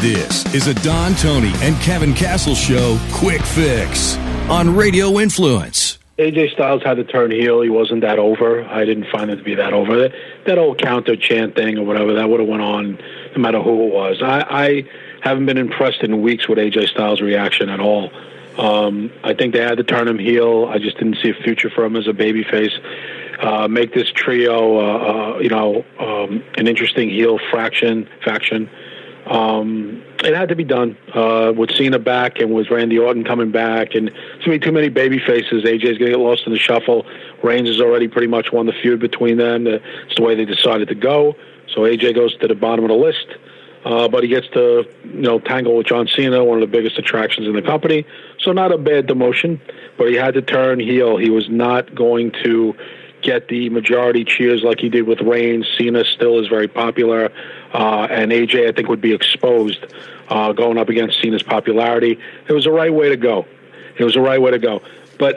This is a Don, Tony, and Kevin Castle Show Quick Fix on Radio Influence. AJ Styles had to turn heel. He wasn't that over. I didn't find it to be that over. That old counter chant thing or whatever, that would have went on no matter who it was. I haven't been impressed in weeks with AJ Styles' reaction at all. I think they had to turn him heel. I just didn't see a future for him as a babyface. Make this trio, an interesting heel faction. It had to be done with Cena back and with Randy Orton coming back, and too many baby faces. AJ's going to get lost in the shuffle. Reigns has already pretty much won the feud between them. It's the way they decided to go. So AJ goes to the bottom of the list, but he gets to tangle with John Cena, one of the biggest attractions in the company. So not a bad demotion, but he had to turn heel. He was not going to get the majority cheers like he did with Reigns. Cena still is very popular, and AJ, I think, would be exposed going up against Cena's popularity. It was the right way to go. But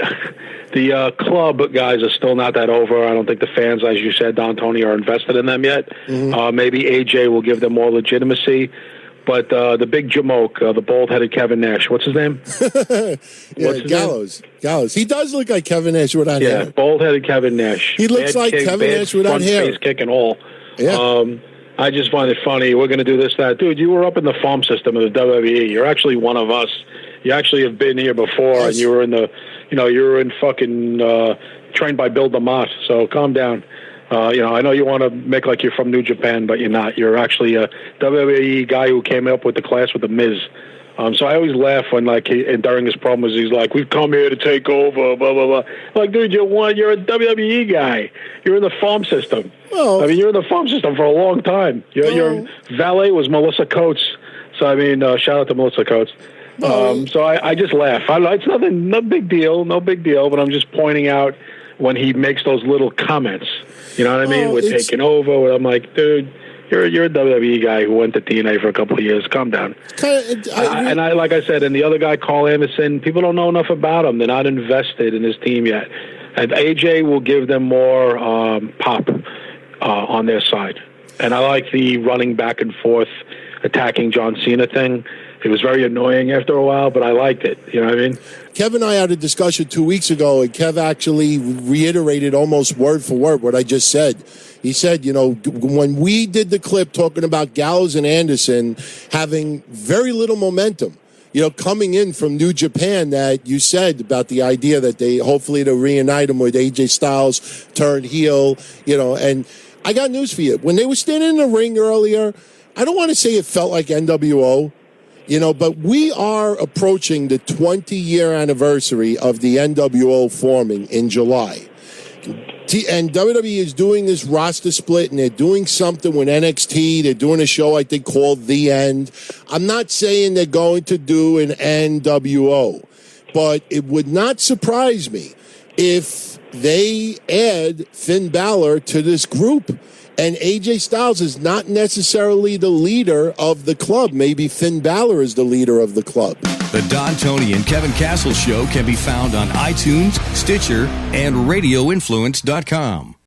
the club guys are still not that over. I don't think the fans, as you said, Don, Tony, are invested in them yet. Mm-hmm. Maybe AJ will give them more legitimacy. But the big jamoke, the bald-headed Kevin Nash, what's his name? Gallows. Gallows. He does look like Kevin Nash without hair. Yeah, bald-headed Kevin Nash. He looks like Kevin Nash without hair. Face kick and all. Yeah. I just find it funny. We're going to do this, that. Dude, you were up in the farm system of the WWE. You're actually one of us. You actually have been here before, yes. And you were in the, you were in fucking trained by Bill DeMott. So calm down. I know you want to make like you're from New Japan, but you're not. You're actually a WWE guy who came up with the class with the Miz. So I always laugh when, and during his promos, he's like, "We've come here to take over," blah blah blah. Like, dude, you're a WWE guy. You're in the farm system. Oh. You're in the farm system for a long time. Your valet was Melissa Coates. So shout out to Melissa Coates. So I just laugh. It's nothing, no big deal, but I'm just pointing out when he makes those little comments. You know what I mean? We're taking over. I'm like, dude, you're a WWE guy who went to TNA for a couple of years. Calm down. Like I said, and the other guy, Carl Anderson, people don't know enough about him. They're not invested in his team yet. And AJ will give them more pop on their side. And I like the running back and forth, attacking John Cena thing. It was very annoying after a while, but I liked it. You know what I mean? Kev and I had a discussion 2 weeks ago, and Kev actually reiterated almost word for word what I just said. He said, when we did the clip talking about Gallows and Anderson having very little momentum, coming in from New Japan, that you said about the idea that they hopefully to reunite them with AJ Styles, turn heel, and I got news for you. When they were standing in the ring earlier, I don't want to say it felt like NWO, but we are approaching the 20-year anniversary of the NWO forming in July. And WWE is doing this roster split, and they're doing something with NXT. They're doing a show, I think, called The End. I'm not saying they're going to do an NWO, but it would not surprise me if they add Finn Balor to this group. And AJ Styles is not necessarily the leader of the club. Maybe Finn Balor is the leader of the club. The Don, Tony, and Kevin Castle Show can be found on iTunes, Stitcher, and RadioInfluence.com.